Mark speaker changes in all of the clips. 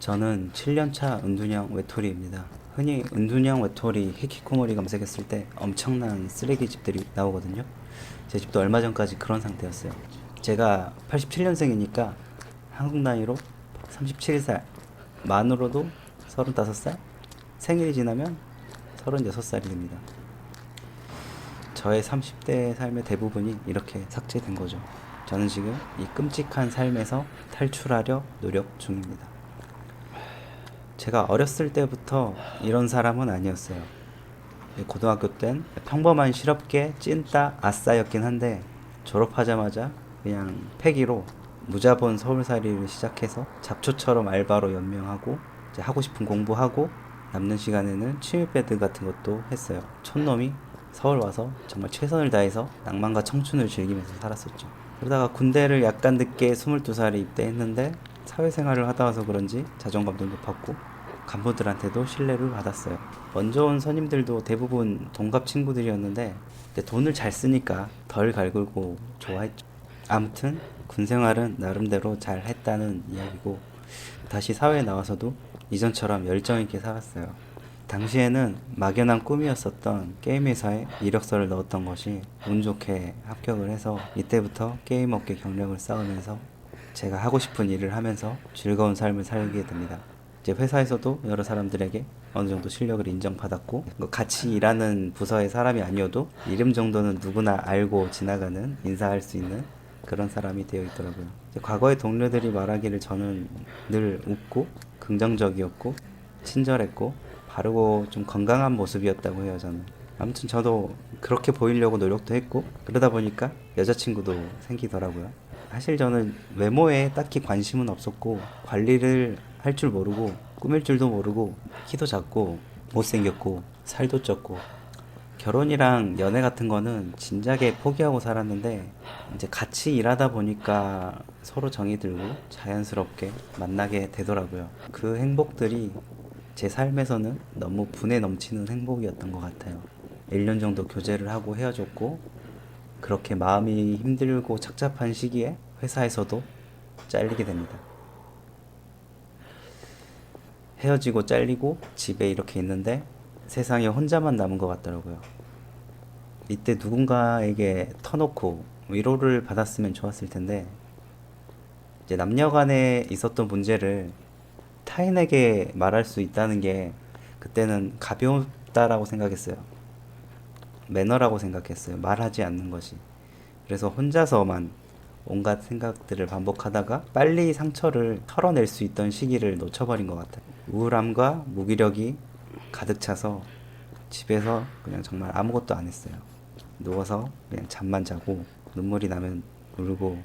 Speaker 1: 저는 7년차 은둔형 외톨이입니다. 흔히 은둔형 외톨이 히키코모리 검색했을 때 엄청난 쓰레기 집들이 나오거든요. 제 집도 얼마 전까지 그런 상태였어요. 제가 87년생이니까 한국 나이로 37살, 만으로도 35살, 생일이 지나면 36살이 됩니다. 저의 30대 삶의 대부분이 이렇게 삭제된 거죠. 저는 지금 이 끔찍한 삶에서 탈출하려 노력 중입니다. 제가 어렸을 때부터 이런 사람은 아니었어요. 고등학교 땐 평범한 실업계 찐따 아싸였긴 한데 졸업하자마자 그냥 패기로 무자본 서울살이를 시작해서 잡초처럼 알바로 연명하고 이제 하고 싶은 공부하고 남는 시간에는 취미배드 같은 것도 했어요. 촌놈이 서울 와서 정말 최선을 다해서 낭만과 청춘을 즐기면서 살았었죠. 그러다가 군대를 약간 늦게 22살에 입대했는데 사회생활을 하다 와서 그런지 자존감도 높았고 간부들한테도 신뢰를 받았어요. 먼저 온 선임들도 대부분 동갑 친구들이었는데 돈을 잘 쓰니까 덜 갈굴고 좋아했죠. 아무튼 군 생활은 나름대로 잘 했다는 이야기고 다시 사회에 나와서도 이전처럼 열정 있게 살았어요. 당시에는 막연한 꿈이었었던 게임 회사에 이력서를 넣었던 것이 운 좋게 합격을 해서 이때부터 게임 업계 경력을 쌓으면서 제가 하고 싶은 일을 하면서 즐거운 삶을 살게 됩니다. 이제 회사에서도 여러 사람들에게 어느 정도 실력을 인정받았고 같이 일하는 부서의 사람이 아니어도 이름 정도는 누구나 알고 지나가는 인사할 수 있는 그런 사람이 되어 있더라고요. 이제 과거의 동료들이 말하기를 저는 늘 웃고 긍정적이었고 친절했고 바르고 좀 건강한 모습이었다고 해요. 저는 아무튼 저도 그렇게 보이려고 노력도 했고 그러다 보니까 여자친구도 생기더라고요. 사실 저는 외모에 딱히 관심은 없었고 관리를 할 줄 모르고 꾸밀 줄도 모르고 키도 작고 못생겼고 살도 쪘고 결혼이랑 연애 같은 거는 진작에 포기하고 살았는데 이제 같이 일하다 보니까 서로 정이 들고 자연스럽게 만나게 되더라고요. 그 행복들이 제 삶에서는 너무 분에 넘치는 행복이었던 것 같아요. 1년 정도 교제를 하고 헤어졌고 그렇게 마음이 힘들고 착잡한 시기에 회사에서도 잘리게 됩니다. 헤어지고 잘리고 집에 이렇게 있는데 세상에 혼자만 남은 것 같더라고요. 이때 누군가에게 터놓고 위로를 받았으면 좋았을 텐데 이제 남녀 간에 있었던 문제를 타인에게 말할 수 있다는 게 그때는 가볍다라고 생각했어요. 매너라고 생각했어요. 말하지 않는 것이. 그래서 혼자서만 온갖 생각들을 반복하다가 빨리 상처를 털어낼 수 있던 시기를 놓쳐버린 것 같아요. 우울함과 무기력이 가득 차서 집에서 그냥 정말 아무것도 안 했어요. 누워서 그냥 잠만 자고 눈물이 나면 울고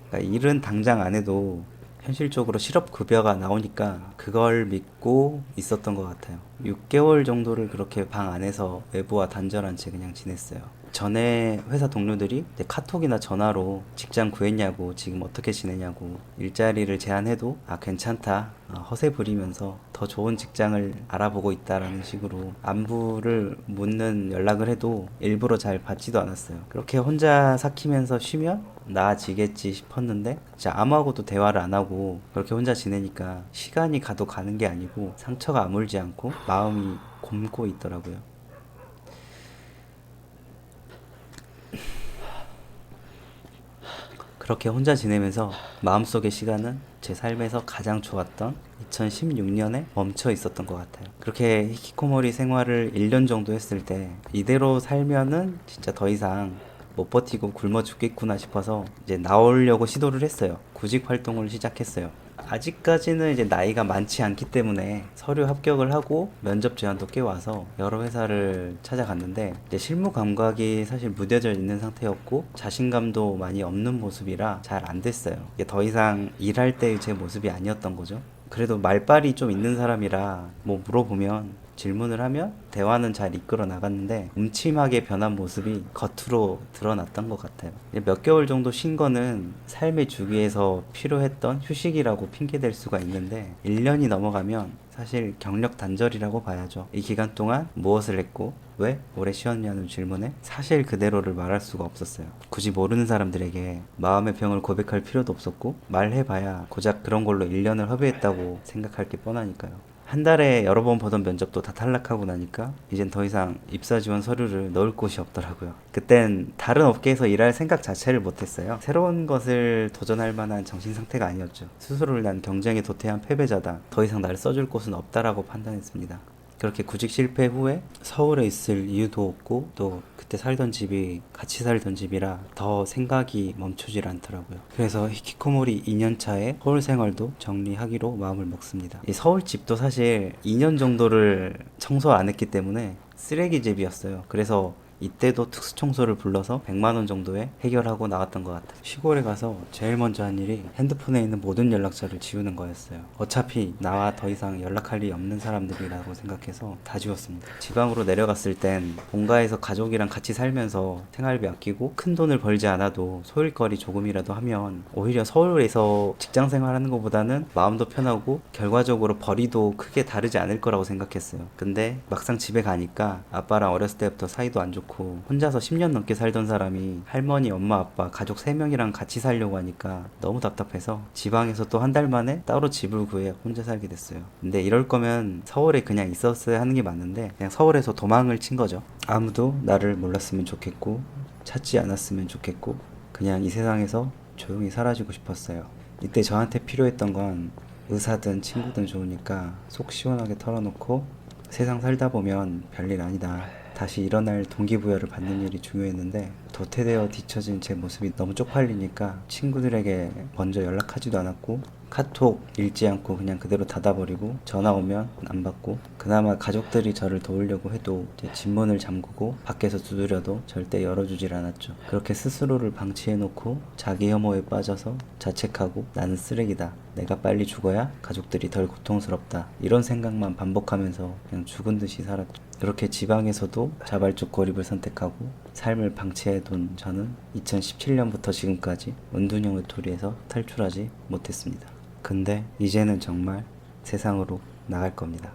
Speaker 1: 그러니까 일은 당장 안 해도 현실적으로 실업급여가 나오니까 그걸 믿고 있었던 것 같아요. 6개월 정도를 그렇게 방 안에서 외부와 단절한 채 그냥 지냈어요. 전에 회사 동료들이 이제 카톡이나 전화로 직장 구했냐고 지금 어떻게 지내냐고 일자리를 제안해도 아 괜찮다 허세 부리면서 더 좋은 직장을 알아보고 있다라는 식으로 안부를 묻는 연락을 해도 일부러 잘 받지도 않았어요. 그렇게 혼자 삭히면서 쉬면 나아지겠지 싶었는데 진짜 아무하고도 대화를 안 하고 그렇게 혼자 지내니까 시간이 가도 가는 게 아니고 상처가 아물지 않고 마음이 곪고 있더라고요. 그렇게 혼자 지내면서 마음속의 시간은 제 삶에서 가장 좋았던 2016년에 멈춰 있었던 것 같아요. 그렇게 히키코모리 생활을 1년 정도 했을 때 이대로 살면은 진짜 더 이상 못 버티고 굶어 죽겠구나 싶어서 이제 나오려고 시도를 했어요. 구직 활동을 시작했어요. 아직까지는 이제 나이가 많지 않기 때문에 서류 합격을 하고 면접 제안도 꽤 와서 여러 회사를 찾아갔는데 이제 실무 감각이 사실 무뎌져 있는 상태였고 자신감도 많이 없는 모습이라 잘 안 됐어요. 이게 더 이상 일할 때의 제 모습이 아니었던 거죠. 그래도 말빨이 좀 있는 사람이라 뭐 물어보면 질문을 하면 대화는 잘 이끌어 나갔는데 음침하게 변한 모습이 겉으로 드러났던 것 같아요. 몇 개월 정도 쉰 거는 삶의 주기에서 필요했던 휴식이라고 핑계댈 수가 있는데 1년이 넘어가면 사실 경력 단절이라고 봐야죠. 이 기간 동안 무엇을 했고 왜 오래 쉬었냐는 질문에 사실 그대로를 말할 수가 없었어요. 굳이 모르는 사람들에게 마음의 병을 고백할 필요도 없었고 말해봐야 고작 그런 걸로 1년을 허비했다고 생각할 게 뻔하니까요. 한 달에 여러 번 보던 면접도 다 탈락하고 나니까 이젠 더 이상 입사 지원 서류를 넣을 곳이 없더라고요. 그땐 다른 업계에서 일할 생각 자체를 못했어요. 새로운 것을 도전할 만한 정신 상태가 아니었죠. 스스로를 난 경쟁에 도태한 패배자다. 더 이상 나를 써줄 곳은 없다라고 판단했습니다. 그렇게 구직 실패 후에 서울에 있을 이유도 없고 또 그때 살던 집이 같이 살던 집이라 더 생각이 멈추질 않더라고요. 그래서 히키코모리 2년 차에 서울 생활도 정리하기로 마음을 먹습니다. 이 서울 집도 사실 2년 정도를 청소 안 했기 때문에 쓰레기 집이었어요. 그래서 이때도 특수 청소를 불러서 100만 원 정도에 해결하고 나왔던 것 같아요. 시골에 가서 제일 먼저 한 일이 핸드폰에 있는 모든 연락처를 지우는 거였어요. 어차피 나와 더 이상 연락할 일이 없는 사람들이라고 생각해서 다 지웠습니다. 지방으로 내려갔을 땐 본가에서 가족이랑 같이 살면서 생활비 아끼고 큰 돈을 벌지 않아도 소일거리 조금이라도 하면 오히려 서울에서 직장 생활하는 것보다는 마음도 편하고 결과적으로 벌이도 크게 다르지 않을 거라고 생각했어요. 근데 막상 집에 가니까 아빠랑 어렸을 때부터 사이도 안 좋고 혼자서 10년 넘게 살던 사람이 할머니, 엄마, 아빠, 가족 3명이랑 같이 살려고 하니까 너무 답답해서 지방에서 또 한 달 만에 따로 집을 구해 혼자 살게 됐어요. 근데 이럴 거면 서울에 그냥 있었어야 하는 게 맞는데 그냥 서울에서 도망을 친 거죠. 아무도 나를 몰랐으면 좋겠고 찾지 않았으면 좋겠고 그냥 이 세상에서 조용히 사라지고 싶었어요. 이때 저한테 필요했던 건 의사든 친구든 좋으니까 속 시원하게 털어놓고 세상 살다 보면 별일 아니다. 다시 일어날 동기부여를 받는 일이 중요했는데 도태되어 뒤처진 제 모습이 너무 쪽팔리니까 친구들에게 먼저 연락하지도 않았고 카톡 읽지 않고 그냥 그대로 닫아버리고 전화 오면 안 받고 그나마 가족들이 저를 도우려고 해도 제 집문을 잠그고 밖에서 두드려도 절대 열어주질 않았죠. 그렇게 스스로를 방치해놓고 자기 혐오에 빠져서 자책하고 나는 쓰레기다. 내가 빨리 죽어야 가족들이 덜 고통스럽다. 이런 생각만 반복하면서 그냥 죽은 듯이 살았죠. 그렇게 지방에서도 자발적 고립을 선택하고 삶을 방치해둔 저는 2017년부터 지금까지 은둔형 외톨이에서 탈출하지 못했습니다. 근데 이제는 정말 세상으로 나갈 겁니다.